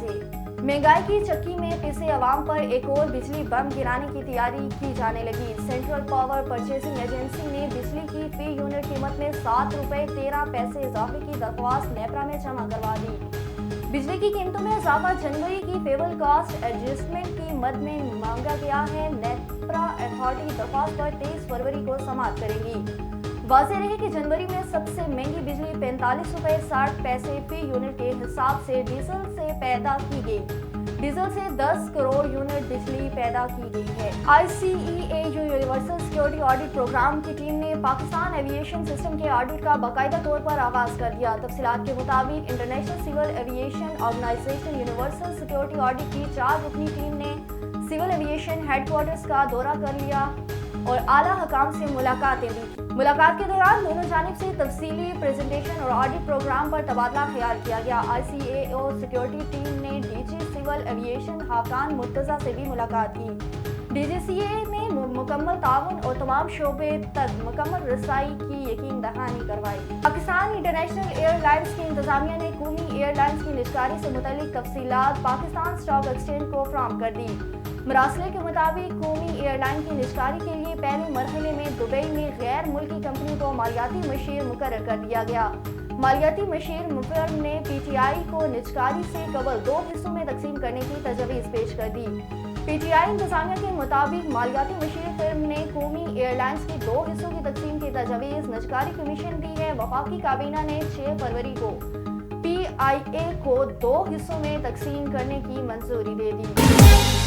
سے महंगाई की चक्की में पिसे अवाम पर एक और बिजली बम गिराने की तैयारी की जाने लगी। सेंट्रल पावर परचेजिंग एजेंसी ने बिजली की फी यूनिट कीमत में ₹7.13 इजाफे की दरख्वास्त नेपरा में जमा करवा दी। बिजली की कीमतों में इजाफा जनवरी की फेवल कास्ट एडजस्टमेंट की मद में मांगा गया है। नेपरा अथॉरिटी दरख्वास्त पर 23 फरवरी को समाप्त करेगी। वाज़ेह रहे कि जनवरी में सबसे महंगी बिजली ₹45.60 फी यूनिट के हिसाब से डीजल से पैदा की गई। डीजल से 10 करोड़ यूनिट बिजली पैदा की गई है। ICEAU universal security audit programme की टीम ने पाकिस्तान एविएशन सिस्टम के ऑडिट का बाकायदा तौर पर आगाज कर दिया। तफसीलात के मुताबिक international civil aviation organisation universal security audit की 4 रुकनी टीम ने सिविल एविएशन हेडक्वार्टर्स का दौरा कर लिया और आला हकाम से मुलाकातें भी की। मुलाकात के दौरान दोनों जानिब से तफसीली प्रेजेंटेशन और ऑडिट प्रोग्राम पर तबादला ख्याल किया गया। ICAO सिक्योरिटी टीम ने DG civil aviation Khaqan Murtaza से भी मुलाकात की। DGCA ने मुकम्मल ताउन और तमाम शोबे तक मुकम्मल रसाई की यकीन दहानी करवाई। पाकिस्तान इंटरनेशनल एयरलाइंस की इंतजामिया ने कौमी एयरलाइंस की निजकारी से मुतल्लिक तफसीलात पाकिस्तान स्टॉक एक्सचेंज को फराहम कर दी। मरासले के मुताबिक कौमी एयरलाइन की निजकारी के लिए पहले मरहले में दुबई में गैर मुल्की कंपनी को मालियाती मशीर मुकर्रर कर दिया गया। मालियाती मशीर फर्म ने PTI को निजकारी से कबल 2 हिस्सों में तकसीम करने की तजवीज़ पेश कर दी। PTI इंतजामिया के मुताबिक मालियाती मशीर फर्म ने कौमी एयरलाइंस की 2 हिस्सों की तकसीम की तजवीज़ निजकारी कमीशन दी है। वफाकी काबीना ने 6 फरवरी को PIA को 2 हिस्सों में तकसीम करने की मंजूरी दे दी।